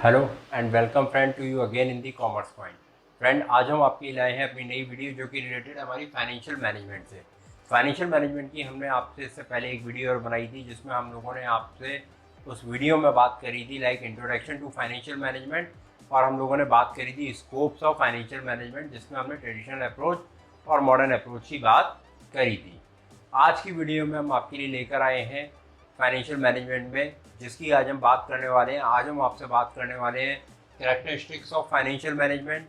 Hello and welcome friend to you again in the commerce point. Friend, आज हम आपके लिए लाए हैं अपनी नई वीडियो जो कि रिलेटेड हमारी फाइनेंशियल मैनेजमेंट से। फाइनेंशियल मैनेजमेंट की हमने आपसे इससे पहले एक वीडियो और बनाई थी जिसमें हम लोगों ने आपसे उस वीडियो में बात करी थी like introduction to financial management, और हम लोगों ने बात करी थी स्कोप्स ऑफ फाइनेंशियल मैनेजमेंट जिसमें हमने ट्रेडिशनल अप्रोच और मॉडर्न अप्रोच की बात करी थी। आज की वीडियो में हम आपके लिए लेकर आए हैं फाइनेंशियल मैनेजमेंट में जिसकी आज हम बात करने वाले हैं। आज हम आपसे बात करने वाले हैं characteristics of financial management,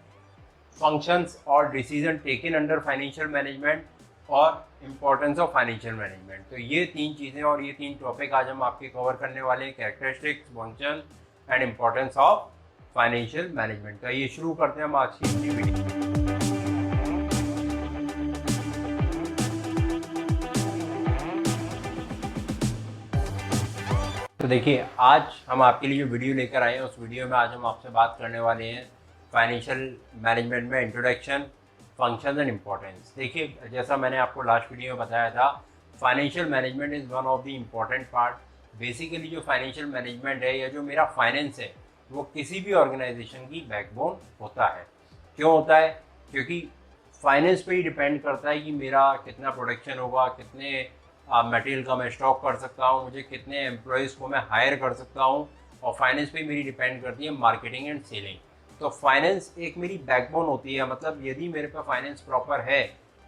functions और decision taken under financial management और इम्पोर्टेंस ऑफ फाइनेंशियल मैनेजमेंट। तो ये तीन चीज़ें और ये तीन टॉपिक आज हम आपके कवर करने वाले हैं, characteristics, function and importance of financial management. तो ये शुरू करते हैं हम आज की अपनी वीडियो। तो देखिए, आज हम आपके लिए जो वीडियो लेकर आए हैं उस वीडियो में आज हम आपसे बात करने वाले हैं फाइनेंशियल मैनेजमेंट में इंट्रोडक्शन, फंक्शन एंड इम्पोर्टेंस। देखिए, जैसा मैंने आपको लास्ट वीडियो में बताया था, financial management is one of the important part. Basically जो फाइनेंशियल मैनेजमेंट है या जो मेरा फाइनेंस है वो किसी भी ऑर्गेनाइजेशन की बैकबोन होता है। क्यों होता है? क्योंकि फाइनेंस पे ही डिपेंड करता है कि मेरा कितना प्रोडक्शन होगा, कितने मटेरियल का मैं स्टॉक कर सकता हूँ, मुझे कितने एम्प्लॉयज़ को मैं हायर कर सकता हूँ, और फाइनेंस पे मेरी डिपेंड करती है मार्केटिंग एंड सेलिंग। तो फाइनेंस एक मेरी बैकबोन होती है। मतलब यदि मेरे पास फाइनेंस प्रॉपर है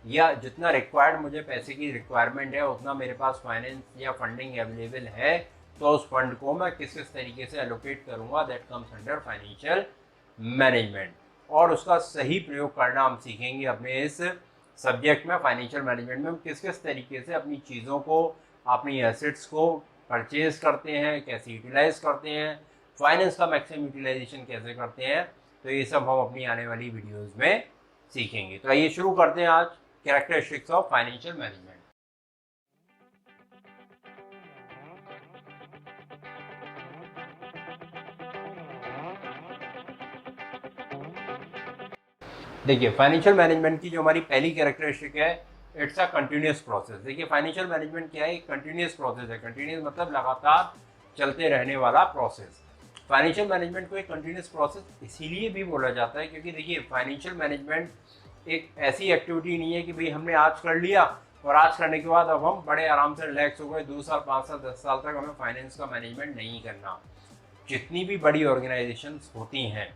या जितना रिक्वायर्ड मुझे पैसे की रिक्वायरमेंट है उतना मेरे पास फाइनेंस या फंडिंग अवेलेबल है, तो उस फंड को मैं किस किस तरीके से एलोकेट करूँगा, that comes under financial management. और उसका सही प्रयोग करना हम सीखेंगे अपने इस सब्जेक्ट में। फाइनेंशियल मैनेजमेंट में हम किस किस तरीके से अपनी चीज़ों को, अपनी एसेट्स को परचेज करते हैं, कैसे यूटिलाइज करते हैं, फाइनेंस का मैक्सिमम यूटिलाइजेशन कैसे करते हैं, तो ये सब हम अपनी आने वाली वीडियोस में सीखेंगे। तो आइए शुरू करते हैं आज कैरेक्टरिस्टिक्स ऑफ फाइनेंशियल मैनेजमेंट। देखिए, फाइनेंशियल मैनेजमेंट की जो हमारी पहली कैरेक्टरिस्टिक है, इट्स अ कंटिन्यूस प्रोसेस। देखिए, फाइनेंशियल मैनेजमेंट क्या है? एक कंटिन्यूस प्रोसेस है। कंटिन्यूस मतलब लगातार चलते रहने वाला प्रोसेस। फाइनेंशियल मैनेजमेंट को एक कंटिन्यूस प्रोसेस इसीलिए भी बोला जाता है क्योंकि देखिए, फाइनेंशियल मैनेजमेंट एक ऐसी एक्टिविटी नहीं है कि भाई हमने आज कर लिया और आज करने के बाद अब हम बड़े आराम से रिलैक्स हो गए, 2 साल 5 साल 10 साल तक हमें फाइनेंस का मैनेजमेंट नहीं करना। जितनी भी बड़ी ऑर्गेनाइजेशंस होती हैं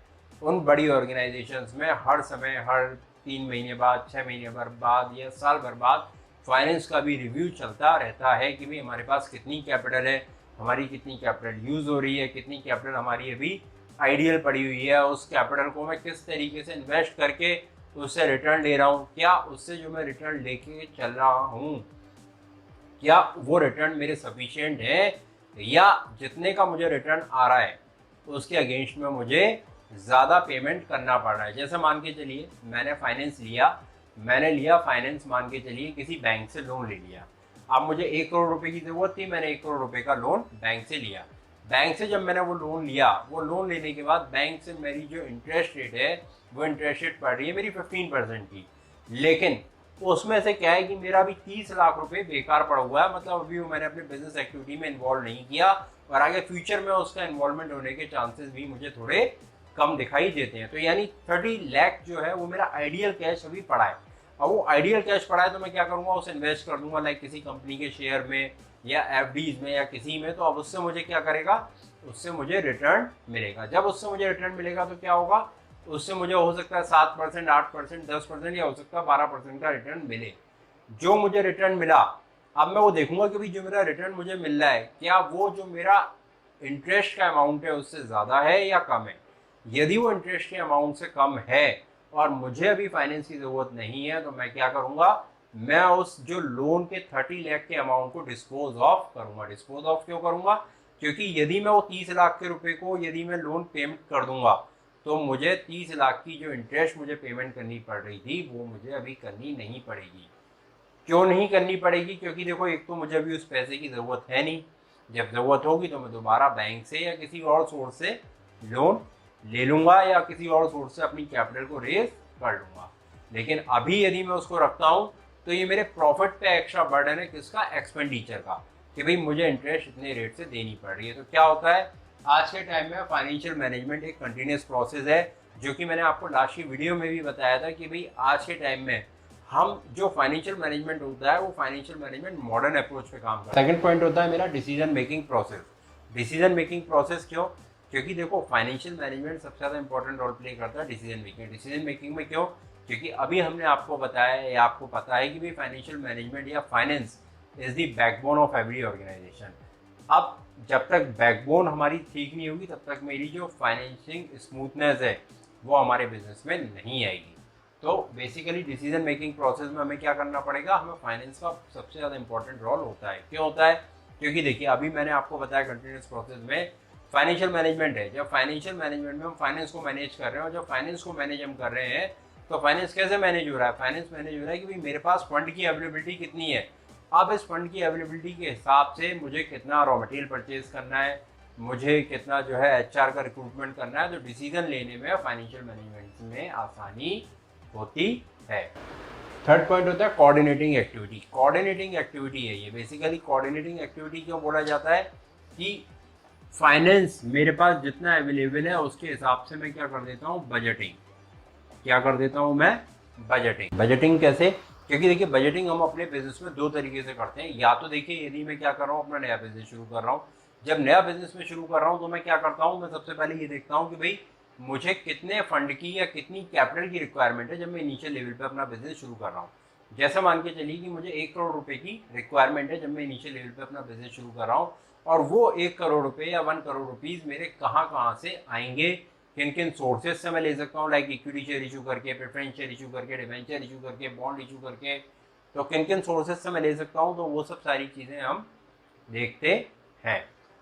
उन बड़ी ऑर्गेनाइजेशंस में हर समय, हर 3 महीने बाद, 6 महीने भर बाद या साल भर बाद फाइनेंस का भी रिव्यू चलता रहता है कि भाई हमारे पास कितनी कैपिटल है, हमारी कितनी कैपिटल यूज़ हो रही है, कितनी कैपिटल हमारी अभी आइडियल पड़ी हुई है, उस कैपिटल को मैं किस तरीके से इन्वेस्ट करके उससे रिटर्न ले रहा हूँ, क्या उससे जो मैं रिटर्न लेके चल रहा हूँ क्या वो रिटर्न मेरे सफिशिएंट है, या जितने का मुझे रिटर्न आ रहा है उसके अगेंस्ट में मुझे ज़्यादा पेमेंट करना पड़ रहा है। जैसे मान के चलिए मैंने लिया फाइनेंस, मान के चलिए किसी बैंक से लोन ले लिया। अब मुझे 1 करोड़ रुपए की ज़रूरत थी, मैंने 1 करोड़ रुपए का लोन बैंक से लिया। बैंक से जब मैंने वो लोन लिया, वो लोन लेने के बाद बैंक से मेरी जो इंटरेस्ट रेट है वो इंटरेस्ट रेट पड़ रही है मेरी 15% की। लेकिन उसमें से क्या है कि मेरा अभी 30 लाख रुपए बेकार पड़ा हुआ है। मतलब अभी वो मैंने अपने बिजनेस एक्टिविटी में इन्वॉल्व नहीं किया और आगे फ्यूचर में उसका इन्वॉल्वमेंट होने के चांसेस भी मुझे थोड़े कम दिखाई देते हैं। तो यानी 30 लाख जो है वो मेरा आइडियल कैश अभी पड़ा है। अब वो आइडियल कैश पड़ा है तो मैं क्या करूँगा, उसे इन्वेस्ट कर दूंगा लाइक किसी कंपनी के शेयर में या एफडीज में या किसी में। तो अब उससे मुझे क्या करेगा, उससे मुझे रिटर्न मिलेगा। जब उससे मुझे रिटर्न मिलेगा तो क्या होगा, उससे मुझे हो सकता है 7%, 8%, 10% या हो सकता है 12% का रिटर्न मिले। जो मुझे रिटर्न मिला, अब मैं वो देखूंगा कि भाई जो मेरा रिटर्न मुझे मिल रहा है क्या वो जो मेरा इंटरेस्ट का अमाउंट है उससे ज़्यादा है या कम है। यदि वो इंटरेस्ट के अमाउंट से कम है और मुझे अभी फाइनेंस की ज़रूरत नहीं है तो मैं क्या करूँगा, मैं उस जो लोन के 30 लाख के अमाउंट को डिस्पोज ऑफ करूँगा। डिस्पोज ऑफ क्यों करूँगा? क्योंकि यदि मैं वो 30 लाख के रुपए को यदि मैं लोन पेमेंट कर दूंगा तो मुझे 30 लाख की जो इंटरेस्ट मुझे पेमेंट करनी पड़ रही थी वो मुझे अभी करनी नहीं पड़ेगी। क्यों नहीं करनी पड़ेगी? क्योंकि देखो, एक तो मुझे अभी उस पैसे की ज़रूरत है नहीं। जब ज़रूरत होगी तो मैं दोबारा बैंक से या किसी और सोर्स से लोन ले लूँगा या किसी और सोर्स से अपनी कैपिटल को रेज कर लूँगा। लेकिन अभी यदि मैं उसको रखता हूँ तो ये मेरे प्रॉफिट पे एक्स्ट्रा बर्डन है, किसका? एक्सपेंडिचर का, कि भाई मुझे इंटरेस्ट इतने रेट से देनी पड़ रही है। तो क्या होता है, आज के टाइम में फाइनेंशियल मैनेजमेंट एक कंटिन्यूस प्रोसेस है, जो कि मैंने आपको लास्ट की वीडियो में भी बताया था कि भाई आज के टाइम में हम जो फाइनेंशियल मैनेजमेंट होता है वो फाइनेंशियल मैनेजमेंट मॉडर्न अप्रोच पे काम करता है। सेकंड पॉइंट होता है मेरा decision making process. Decision making process क्यों? क्योंकि देखो फाइनेंशियल मैनेजमेंट सबसे ज़्यादा इंपॉर्टेंट रोल प्ले करता है डिसीजन मेकिंग। डिसीजन मेकिंग में क्यों? क्योंकि अभी हमने आपको बताया या आपको पता है कि भाई फाइनेंशियल मैनेजमेंट या finance is the backbone of every organization. अब जब तक बैकबोन हमारी ठीक नहीं होगी तब तक मेरी जो फाइनेंशिंग स्मूथनेस है वो हमारे बिजनेस में नहीं आएगी। तो बेसिकली डिसीजन मेकिंग प्रोसेस में हमें क्या करना पड़ेगा, हमें फाइनेंस का सबसे ज़्यादा इंपॉर्टेंट रोल होता है। क्यों होता है? क्योंकि देखिए अभी मैंने आपको बताया कंटिन्यूस प्रोसेस में फाइनेंशियल मैनेजमेंट है। जब फाइनेंशियल मैनेजमेंट में हम फाइनेंस को मैनेज कर रहे हैं और जब फाइनेंस को मैनेज हम कर रहे हैं तो फाइनेंस कैसे मैनेज हो रहा है? फाइनेंस मैनेज हो रहा है कि भाई मेरे पास फंड की अवेलेबिलिटी कितनी है। अब इस फंड की अवेलेबिलिटी के हिसाब से मुझे कितना रॉ मटेरियल परचेज करना है, मुझे कितना जो है एचआर का रिक्रूटमेंट करना है, तो डिसीजन लेने में फाइनेंशियल मैनेजमेंट में आसानी होती है। थर्ड पॉइंट होता है कोऑर्डिनेटिंग एक्टिविटी। कोऑर्डिनेटिंग एक्टिविटी है ये। बेसिकली कोऑर्डिनेटिंग एक्टिविटी क्यों बोला जाता है कि फाइनेंस मेरे पास जितना अवेलेबल है उसके हिसाब से मैं क्या कर देता हूँ, बजटिंग। क्या कर देता हूँ मैं? बजटिंग। बजटिंग कैसे? क्योंकि देखिए बजटिंग हम अपने बिजनेस में दो तरीके से करते हैं। या तो देखिए यदि मैं क्या कर रहा हूँ, अपना नया बिजनेस शुरू कर रहा हूँ, जब नया बिजनेस में शुरू कर रहा हूँ तो मैं क्या करता हूँ, मैं सबसे पहले ये देखता हूँ कि भाई मुझे कितने फंड की या कितनी कैपिटल की रिक्वायरमेंट है जब मैं इनिशियल लेवल पे अपना बिजनेस शुरू कर रहा हूँ। जैसे मान के चलिए कि मुझे 1 करोड़ रुपए की रिक्वायरमेंट है जब मैं इनिशियल लेवल पे अपना बिजनेस शुरू कर रहा हूँ, और वो 1 करोड़ रुपए या 1 करोड़ रुपीज़ मेरे कहाँ से आएंगे, किन किन सोर्सेज से मैं ले सकता हूँ, लाइक इक्विटी शेयर इशू करके, प्रेफरेंस शेयर इशू करके, डिवेंचर इशू करके, बॉन्ड इशू करके, तो किन किन सोर्सेज से मैं ले सकता हूँ, तो वो सब सारी चीज़ें हम देखते हैं।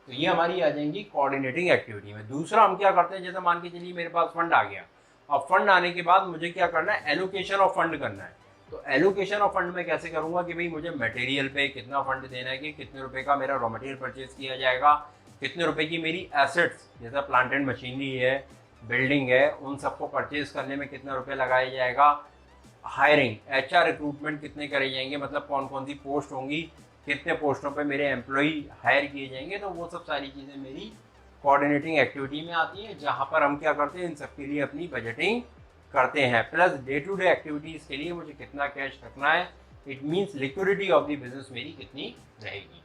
तो ये हमारी आ जाएंगी कोऑर्डिनेटिंग एक्टिविटी में। दूसरा हम क्या करते हैं, जैसे मान के चलिए मेरे पास फंड आ गया, अब फंड आने के बाद मुझे क्या करना है, एलोकेशन ऑफ फंड करना है। तो एलोकेशन ऑफ फंड में कैसे करूंगा कि भाई मुझे मटेरियल पे कितना फंड देना है, कि कितने रुपए का मेरा रॉ मटेरियल परचेज किया जाएगा, कितने रुपए की मेरी एसेट्स जैसा प्लांट एंड मशीनरी है, बिल्डिंग है, उन सबको परचेज करने में कितना रुपये लगाया जाएगा, हायरिंग एचआर रिक्रूटमेंट कितने करे जाएंगे, मतलब कौन कौन सी पोस्ट होंगी, कितने पोस्टों पे मेरे एम्प्लॉई हायर किए जाएंगे, तो वो सब सारी चीज़ें मेरी कोऑर्डिनेटिंग एक्टिविटी में आती है, जहाँ पर हम क्या करते हैं, इन सब के लिए अपनी बजटिंग करते हैं। Plus day to day activities के लिए मुझे कितना कैश रखना है, it means liquidity of the business मेरी कितनी रहेगी।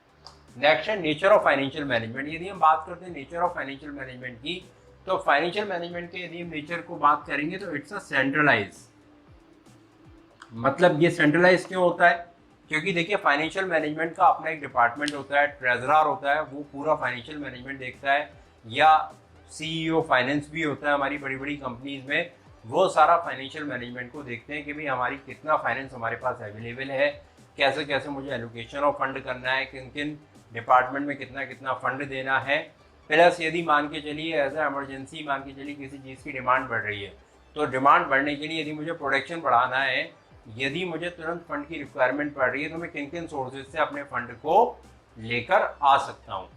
नेक्स्ट है नेचर ऑफ फाइनेंशियल मैनेजमेंट। यदि हम बात करते हैं नेचर ऑफ फाइनेंशियल मैनेजमेंट की, तो फाइनेंशियल मैनेजमेंट के यदि हम नेचर को बात करेंगे तो इट्स अ सेंट्रलाइज। मतलब ये सेंट्रलाइज क्यों होता है? क्योंकि देखिए फाइनेंशियल मैनेजमेंट का अपना एक डिपार्टमेंट होता है, ट्रेजरर होता है, वो पूरा फाइनेंशियल मैनेजमेंट देखता है, या सीईओ फाइनेंस भी होता है हमारी बड़ी बड़ी कंपनीज में, वो सारा फाइनेंशियल मैनेजमेंट को देखते हैं कि भाई हमारी कितना फाइनेंस हमारे पास अवेलेबल है, कैसे कैसे मुझे एलोकेशन ऑफ फंड करना है, किन किन डिपार्टमेंट में कितना कितना फंड देना है। प्लस यदि मान के चलिए एज ए इमरजेंसी मान के चलिए किसी चीज़ की डिमांड बढ़ रही है, तो डिमांड बढ़ने के लिए यदि मुझे प्रोडक्शन बढ़ाना है, यदि मुझे तुरंत फंड की रिक्वायरमेंट पड़ रही है, तो मैं किन किन सोर्सेज से अपने फंड को लेकर आ सकता हूँ।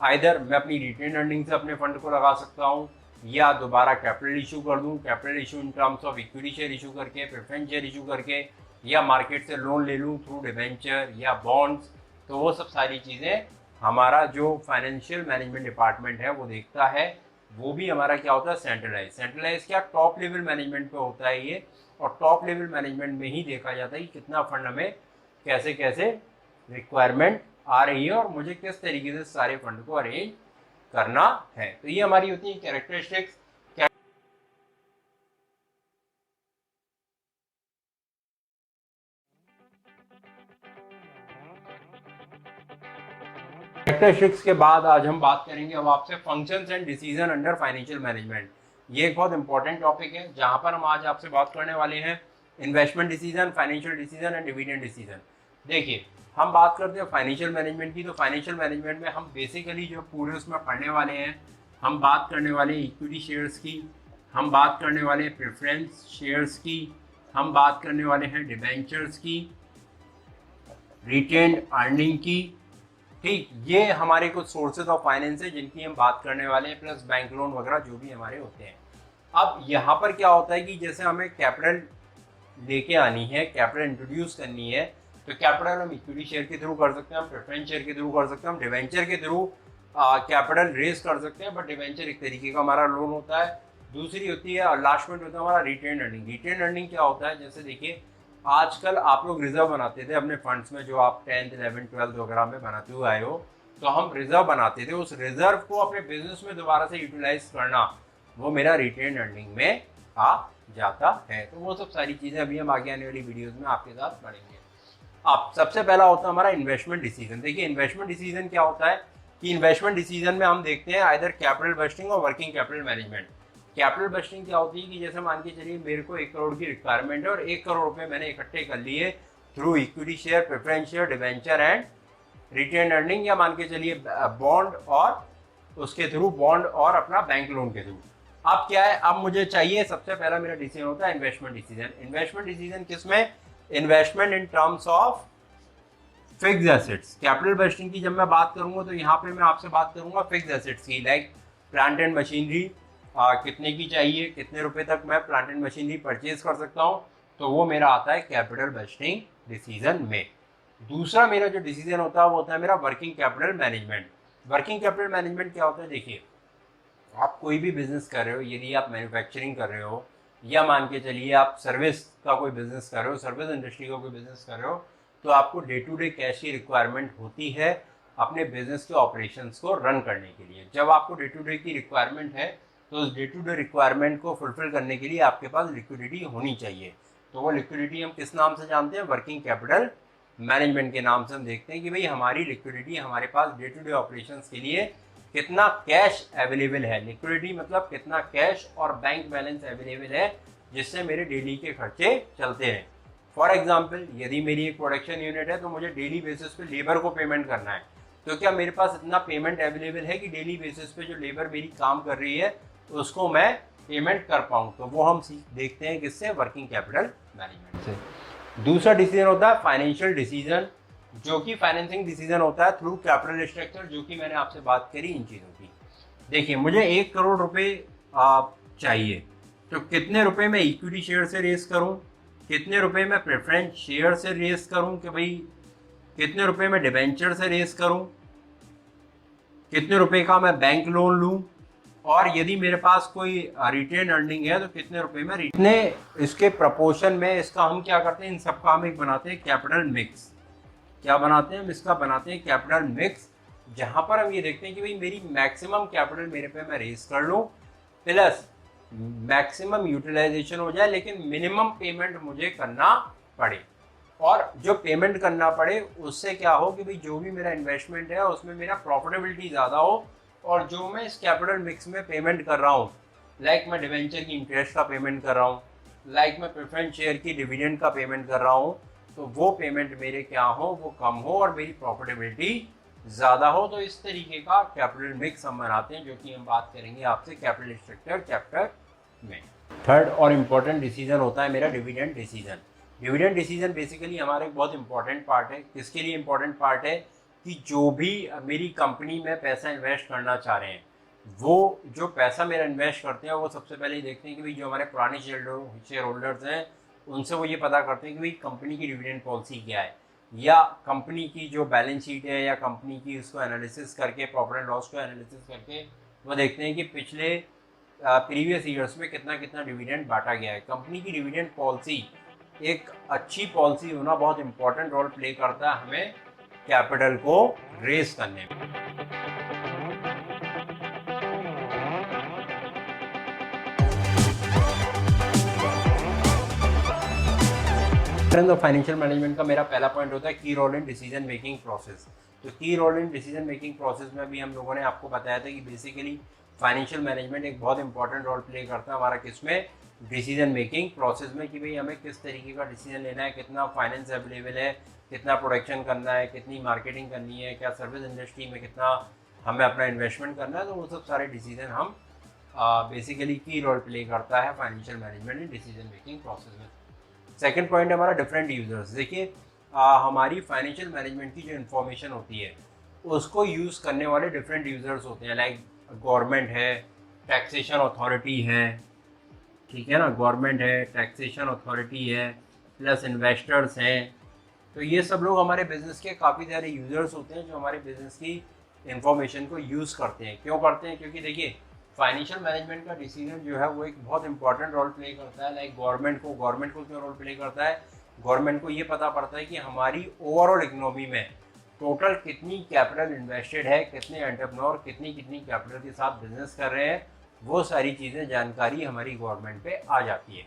आइदर मैं अपनी रिटेन अर्निंग से अपने फंड को लगा सकता हूँ, या दोबारा कैपिटल इशू कर दूँ, capital issue in terms of equity share issue करके, प्रेफरेंस शेयर इशू करके, या मार्केट से लोन ले लूँ थ्रू डिवेंचर या बॉन्ड्स। तो वो सब सारी चीज़ें हमारा जो फाइनेंशियल मैनेजमेंट डिपार्टमेंट है वो देखता है। वो भी हमारा क्या होता है, सेंट्रलाइज। सेंट्रलाइज क्या, टॉप लेवल मैनेजमेंट पे होता है ये, और टॉप लेवल मैनेजमेंट में ही देखा जाता है कि कितना फंड हमें कैसे कैसे रिक्वायरमेंट आ रही है और मुझे किस तरीके से सारे फंड को अरेंज करना है। तो ये हमारी होती है कैरेक्टरिस्टिक्स। कैरेक्टरिस्टिक्स के बाद आज हम बात करेंगे अब आपसे functions and decision under financial management. ये एक बहुत इंपॉर्टेंट टॉपिक है जहां पर हम आज आपसे बात करने वाले हैं investment decision, financial decision and dividend decision. देखिए हम बात करते हैं फाइनेंशियल मैनेजमेंट की, तो फाइनेंशियल मैनेजमेंट में हम बेसिकली जो पूरे उसमें पढ़ने वाले हैं, हम बात करने वाले हैं इक्विटी शेयर्स की, हम बात करने वाले हैं प्रेफरेंस शेयर्स की, हम बात करने वाले हैं डिबेंचर्स की, रिटेन्ड अर्निंग की। ठीक, ये हमारे कुछ सोर्सेज ऑफ फाइनेंस है जिनकी हम बात करने वाले हैं, प्लस बैंक लोन वगैरह जो भी हमारे होते हैं। अब यहाँ पर क्या होता है कि जैसे हमें कैपिटल लेके आनी है, कैपिटल इंट्रोड्यूस करनी है, तो कैपिटल हम इक्विटी शेयर के थ्रू कर सकते हैं, हम प्रेफरेंस शेयर के थ्रू कर सकते हैं, हम डिवेंचर के थ्रू कैपिटल रेज कर सकते हैं, बट डिवेंचर एक तरीके का हमारा लोन होता है। दूसरी होती है, लास्ट पॉइंट होता है हमारा रिटेन अर्निंग। रिटेन अर्निंग क्या होता है, जैसे देखिए आजकल आप लोग रिजर्व बनाते थे अपने फंड्स में, जो आप 10th 11th 12th वगैरह में बनाते हुए आए हो, तो हम रिजर्व बनाते थे, उस रिजर्व को अपने बिजनेस में दोबारा से यूटिलाइज करना, वो मेरा रिटेन अर्निंग में आ जाता है। तो वो सब सारी चीज़ें अभी हम आगे आने वाली वीडियोस में आपके साथ पढ़ेंगे। अब सबसे पहला होता है हमारा इन्वेस्टमेंट डिसीजन। देखिए इन्वेस्टमेंट डिसीजन क्या होता है कि इन्वेस्टमेंट डिसीजन में हम देखते हैं आइदर कैपिटल बस्टिंग और working capital management. Capital budgeting क्या होती है कि जैसे मान के चलिए मेरे को 1 करोड़ की रिक्वायरमेंट है और 1 करोड़ रुपए मैंने इकट्ठे कर लिए through equity share, preference share, debenture and retained earning, या मान के चलिए बॉन्ड और उसके थ्रू, बॉन्ड और अपना बैंक लोन के थ्रू। अब क्या है, अब मुझे चाहिए, सबसे पहला मेरा डिसीजन होता है इन्वेस्टमेंट डिसीजन। इन्वेस्टमेंट डिसीजन किसमें, investment in terms of fix assets. Capital budgeting की जब मैं बात करूंगा तो यहाँ पे मैं आपसे बात करूंगा फिक्स एसेट्स की, लाइक प्लांट एंड मशीनरी कितने की चाहिए, कितने रुपए तक मैं प्लांट एंड मशीनरी परचेज कर सकता हूँ, तो वो मेरा आता है कैपिटल बस्टिंग डिसीजन में। दूसरा मेरा जो डिसीजन होता है वो होता है मेरा working capital management. Working capital management क्या होता है, देखिए आप कोई भी बिजनेस कर रहे हो, यदि आप मैन्युफैक्चरिंग कर रहे हो या मान के चलिए आप सर्विस का कोई बिजनेस कर रहे हो, सर्विस इंडस्ट्री का कोई बिजनेस कर रहे हो, तो आपको डे टू डे कैश की रिक्वायरमेंट होती है अपने बिजनेस के ऑपरेशंस को रन करने के लिए। जब आपको डे टू डे की रिक्वायरमेंट है तो उस डे टू डे रिक्वायरमेंट को फुलफिल करने के लिए आपके पास लिक्विडिटी होनी चाहिए। तो वो लिक्विडिटी हम किस नाम से जानते हैं, वर्किंग कैपिटल मैनेजमेंट के नाम से हम देखते हैं कि भाई हमारी लिक्विडिटी, हमारे पास डे टू डे ऑपरेशंस के लिए कितना कैश अवेलेबल है। लिक्विडिटी मतलब कितना कैश और बैंक बैलेंस अवेलेबल है जिससे मेरे डेली के खर्चे चलते हैं। फॉर एग्जाम्पल यदि मेरी एक प्रोडक्शन यूनिट है तो मुझे डेली बेसिस पे लेबर को पेमेंट करना है, तो क्या मेरे पास इतना पेमेंट अवेलेबल है कि डेली बेसिस पे जो लेबर मेरी काम कर रही है उसको मैं पेमेंट कर पाऊँ, तो वो हम देखते हैं किससे, वर्किंग कैपिटल मैनेजमेंट से। दूसरा डिसीजन होता है फाइनेंशियल डिसीजन, जो कि फाइनेंसिंग डिसीजन होता है थ्रू कैपिटल स्ट्रक्चर, जो कि मैंने आपसे बात करी इन चीज़ों की। देखिए मुझे 1 करोड़ रुपए चाहिए, तो कितने रुपए मैं इक्विटी शेयर से रेस करूं, कितने रुपए मैं प्रेफरेंस शेयर से रेस करूं, कि भाई कितने रुपए मैं डिवेंचर से रेस करूं, कितने रुपए का मैं बैंक लोन लूं, और यदि मेरे पास कोई रिटेन अर्निंग है तो कितने रुपए में इतने, इसके प्रपोर्शन में इसका हम क्या करते हैं, इन सबका हम एक बनाते हैं कैपिटल मिक्स। क्या बनाते हैं हम, इसका बनाते हैं कैपिटल मिक्स, जहां पर हम ये देखते हैं कि भाई मेरी मैक्सिमम कैपिटल मेरे पे मैं रेस कर लूं, प्लस मैक्सिमम यूटिलाइजेशन हो जाए, लेकिन मिनिमम पेमेंट मुझे करना पड़े। और जो पेमेंट करना पड़े उससे क्या हो कि भाई जो भी मेरा इन्वेस्टमेंट है उसमें मेरा प्रॉफिटेबिलिटी ज़्यादा हो, और जो मैं इस कैपिटल मिक्स में पेमेंट कर रहा हूँ, लाइक मैं डिवेंचर की इंटरेस्ट का पेमेंट कर रहा हूँ, लाइक मैं प्रेफरेंस शेयर की डिविडेंड का पेमेंट कर रहा हूँ, तो वो पेमेंट मेरे क्या हो, वो कम हो और मेरी प्रॉफिटेबिलिटी ज़्यादा हो। तो इस तरीके का कैपिटल मिक्स हम बनाते हैं, जो कि हम बात करेंगे आपसे कैपिटल स्ट्रक्चर चैप्टर में। थर्ड और इम्पोर्टेंट डिसीजन होता है मेरा dividend decision. Dividend decision basically हमारा एक बहुत इंपॉर्टेंट पार्ट है। किसके लिए इंपॉर्टेंट पार्ट है कि जो भी मेरी कंपनी में पैसा इन्वेस्ट करना चाह रहे हैं, वो जो पैसा मेरा इन्वेस्ट करते हैं वो सबसे पहले ही देखते हैं कि भाई जो हमारे पुराने शेयर होल्डर्स हैं उनसे वो ये पता करते हैं कि भाई कंपनी की डिविडेंड पॉलिसी क्या है, या कंपनी की जो बैलेंस शीट है या कंपनी की उसको एनालिसिस करके, प्रॉफिट एंड लॉस को एनालिसिस करके वो देखते हैं कि पिछले प्रीवियस ईयर्स में कितना कितना डिविडेंड बांटा गया है। कंपनी की डिविडेंड पॉलिसी एक अच्छी पॉलिसी होना बहुत इंपॉर्टेंट रोल प्ले करता है हमें कैपिटल को रेस करने में। फाइनेंशियल मैनेजमेंट का मेरा पहला पॉइंट होता है key role in decision making process. तो key role in decision making process में भी हम लोगों ने आपको बताया था कि बेसिकली फाइनेंशियल मैनेजमेंट एक बहुत इंपॉर्टेंट रोल प्ले करता है हमारा किसमें, डिसीजन मेकिंग प्रोसेस में, कि भाई हमें किस तरीके का डिसीजन लेना है, कितना फाइनेंस अवेलेबल है, कितना प्रोडक्शन करना है, कितनी मार्केटिंग करनी है, क्या सर्विस इंडस्ट्री में कितना हमें अपना इन्वेस्टमेंट करना है। तो वो सब सारे डिसीजन हम बेसिकली की रोल प्ले करता है फाइनेंशियल मैनेजमेंट इन डिसीजन मेकिंग प्रोसेस में। सेकंड पॉइंट है हमारा डिफरेंट यूजर्स। देखिए हमारी फाइनेंशियल मैनेजमेंट की जो इन्फॉर्मेशन होती है उसको यूज़ करने वाले डिफरेंट यूजर्स होते हैं, लाइक गवर्नमेंट है, टैक्सेशन अथॉरिटी है, ठीक है ना, गवर्नमेंट है, टैक्सेशन अथॉरिटी है, प्लस इन्वेस्टर्स हैं। तो ये सब लोग हमारे बिजनेस के काफ़ी सारे यूजर्स होते हैं जो हमारे बिजनेस की इंफॉर्मेशन को यूज़ करते हैं। क्यों करते हैं? क्योंकि देखिए फाइनेंशियल मैनेजमेंट का डिसीजन जो है वो एक बहुत इंपॉर्टेंट रोल प्ले करता है। लाइक गवर्नमेंट को क्यों रोल प्ले करता है? गवर्नमेंट को ये पता पड़ता है कि हमारी ओवरऑल इकोनॉमी में टोटल कितनी कैपिटल इन्वेस्टेड है, कितने एंटरप्रेन्योर कितनी कैपिटल के साथ बिजनेस कर रहे हैं, वो सारी चीज़ें जानकारी हमारी गवर्नमेंट पे आ जाती है।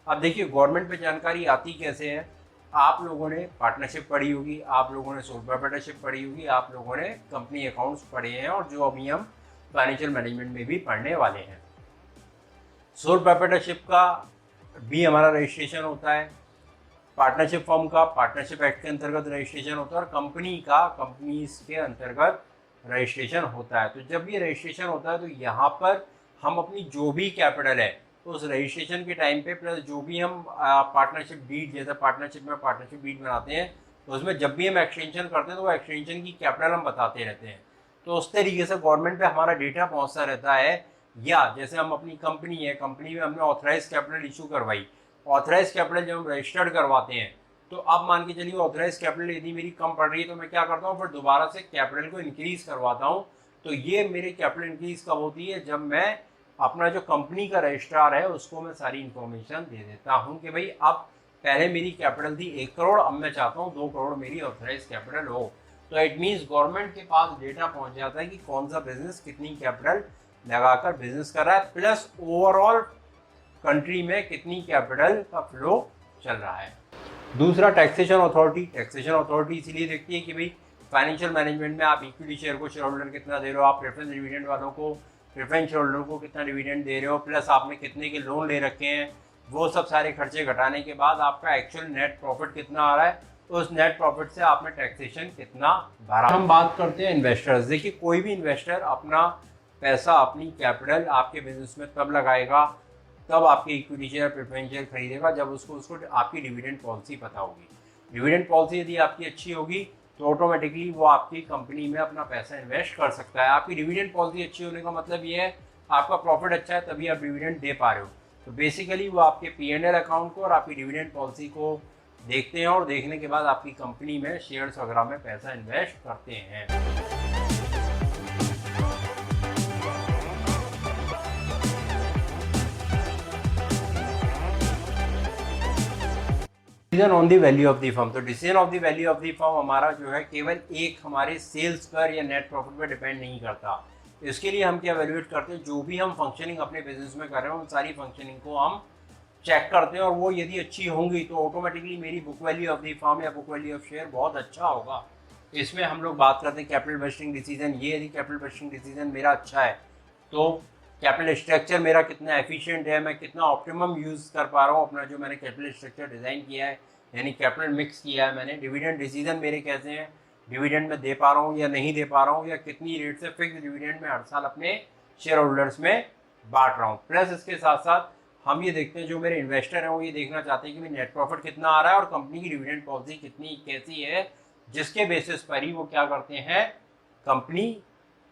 अब देखिए गवर्नमेंट पे जानकारी आती कैसे है? आप लोगों ने पार्टनरशिप पढ़ी होगी, आप लोगों ने सोल प्रोप्राइटरशिप पढ़ी होगी, आप लोगों ने कंपनी अकाउंट्स पढ़े हैं, और जो अभी हम फाइनेंशियल मैनेजमेंट में भी पढ़ने वाले हैं। सोल प्रोप्राइटरशिप का भी हमारा रजिस्ट्रेशन होता है, पार्टनरशिप फॉर्म का पार्टनरशिप एक्ट के अंतर्गत रजिस्ट्रेशन होता है, और कंपनी का कंपनीज के अंतर्गत रजिस्ट्रेशन होता है। तो जब ये रजिस्ट्रेशन होता है तो यहाँ पर हम अपनी जो भी कैपिटल है तो उस रजिस्ट्रेशन के टाइम पे, प्लस जो भी हम पार्टनरशिप डीड, जैसे पार्टनरशिप में पार्टनरशिप डीड बनाते हैं तो उसमें जब भी हम एक्सटेंशन करते हैं तो वो एक्सटेंशन की कैपिटल हम बताते रहते हैं। तो उस तरीके से गवर्नमेंट पे हमारा डेटा पहुंचता रहता है। या जैसे हम अपनी कंपनी है, कंपनी में हमने ऑथराइज कैपिटल इशू करवाई, ऑथराइज कैपिटल जब हम रजिस्टर्ड करवाते हैं तो अब मान के चलिए ऑथराइज कैपिटल यदि मेरी कम पड़ रही है तो मैं क्या करता हूँ, फिर दोबारा से कैपिटल को इंक्रीज करवाता हूँ। तो ये मेरी कैपिटल इंक्रीज कब होती है? जब मैं अपना जो कंपनी का रजिस्ट्रार है उसको मैं सारी इन्फॉर्मेशन दे देता हूँ कि भाई अब पहले मेरी कैपिटल थी 1 करोड़, अब मैं चाहता हूँ 2 करोड़ मेरी ऑथराइज कैपिटल हो। तो इट मीन्स गवर्नमेंट के पास डेटा पहुँच जाता है कि कौन सा बिजनेस कितनी कैपिटल लगाकर बिजनेस कर रहा है, प्लस ओवरऑल कंट्री में कितनी कैपिटल का फ्लो चल रहा है। दूसरा टैक्सेशन अथॉरिटी। टैक्सेशन अथॉरिटी इसीलिए देखती है कि भाई फाइनेंशियल मैनेजमेंट में आप इक्विटी शेयर को शेयर होल्डर कितना दे रहे हो, आप प्रेफरेंस डिविडेंड वालों को प्रेफरेंस शेयर होल्डर को कितना डिविडेंड दे रहे हो, प्लस आपने कितने के लोन ले रखे हैं, वो सब सारे खर्चे घटाने के बाद आपका एक्चुअल नेट प्रॉफिट कितना आ रहा है, उस नेट प्रॉफिट से आपने टैक्सेशन कितना भरा। हम बात करते हैं इन्वेस्टर्स। देखिए कोई भी इन्वेस्टर अपना पैसा, अपनी कैपिटल आपके बिजनेस में तब लगाएगा, तब आपके इक्विटी शेयर प्रेफरेंस शेयर खरीदेगा जब उसको आपकी डिविडेंड पॉलिसी पता होगी। डिविडेंड पॉलिसी यदि आपकी अच्छी होगी तो ऑटोमेटिकली वो आपकी कंपनी में अपना पैसा इन्वेस्ट कर सकता है। आपकी डिविडेंड पॉलिसी अच्छी होने का मतलब ये है आपका प्रॉफिट अच्छा है तभी आप डिविडेंड दे पा रहे हो। तो बेसिकली वो आपके P&L अकाउंट को और आपकी डिविडेंड पॉलिसी को देखते हैं, और देखने के बाद आपकी कंपनी में शेयर्स वगैरह में पैसा इन्वेस्ट करते हैं। Decision on the value of the firm. तो decision of the value of the firm हमारा जो है केवल एक हमारे सेल्स पर या नेट प्रॉफिट पर डिपेंड नहीं करता। इसके लिए हम क्या वैल्यूएट करते हैं, जो भी हम फंक्शनिंग अपने बिजनेस में कर रहे हैं उन सारी फंक्शनिंग को हम चेक करते हैं, और वो यदि अच्छी होंगी तो ऑटोमेटिकली मेरी book value of the firm या बुक वैल्यू ऑफ शेयर बहुत अच्छा होगा। इसमें हम लोग बात करते हैं कैपिटल बस्टिंग डिसीजन। ये यदि कैपिटल बस्टिंग डिसीजन मेरा अच्छा है तो कैपिटल स्ट्रक्चर मेरा कितना एफिशिएंट है, मैं कितना ऑप्टिमम यूज़ कर पा रहा हूँ अपना जो मैंने कैपिटल स्ट्रक्चर डिज़ाइन किया है, यानी कैपिटल मिक्स किया है मैंने। डिविडेंड डिसीजन मेरे कैसे हैं, डिविडेंड में दे पा रहा हूँ या नहीं दे पा रहा हूँ, या कितनी रेट से फिक्स डिविडेंड में हर साल अपने शेयर होल्डर्स में बांट रहा हूँ। प्लस इसके साथ साथ हम ये देखते हैं जो मेरे इन्वेस्टर हैं वो ये देखना चाहते हैं कि भाई नेट प्रॉफिट कितना आ रहा है और कंपनी की डिविडेंड पॉलिसी कितनी कैसी है, जिसके बेसिस पर ही वो क्या करते हैं, कंपनी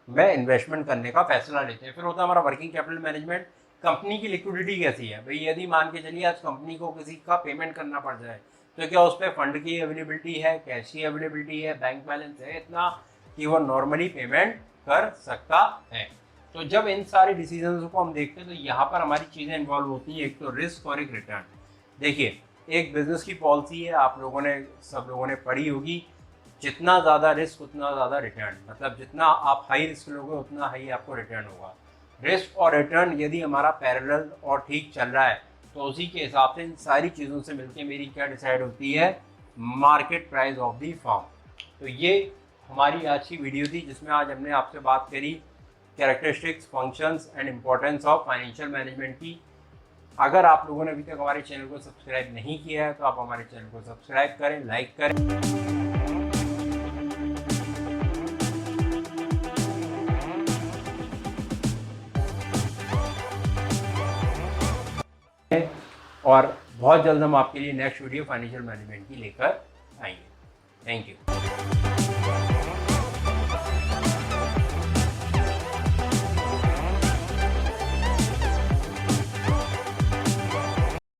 में इन्वेस्टमेंट करने का फैसला लेते हैं। फिर होता है हमारा वर्किंग कैपिटल मैनेजमेंट। कंपनी की लिक्विडिटी कैसी है भाई, यदि मान के चलिए आज कंपनी को किसी का पेमेंट करना पड़ जाए तो क्या उस पर फंड की अवेलेबिलिटी है, कैश की अवेलेबिलिटी है, बैंक बैलेंस है इतना कि वो नॉर्मली पेमेंट कर सकता है। तो जब इन सारे डिसीजंस को हम देखते हैं तो यहाँ पर हमारी चीज़ें इन्वॉल्व होती हैं, एक तो रिस्क और एक रिटर्न। देखिए एक बिजनेस की पॉलिसी है, आप लोगों ने सब लोगों ने पढ़ी होगी, जितना ज़्यादा रिस्क उतना ज़्यादा रिटर्न, मतलब जितना आप हाई रिस्क लोगे उतना हाई आपको रिटर्न होगा। रिस्क और रिटर्न यदि हमारा पैरेलल और ठीक चल रहा है तो उसी के हिसाब से इन सारी चीज़ों से मिलकर मेरी क्या डिसाइड होती है, market price of the firm. तो ये हमारी आज की वीडियो थी जिसमें आज हमने आपसे बात करी characteristics, functions and importance of financial management की। अगर आप लोगों ने अभी तक हमारे चैनल को सब्सक्राइब नहीं किया है तो आप हमारे चैनल को सब्सक्राइब करें, लाइक करें। और बहुत जल्द हम आपके लिए नेक्स्ट वीडियो फाइनेंशियल मैनेजमेंट की लेकर आएंगे। Thank you.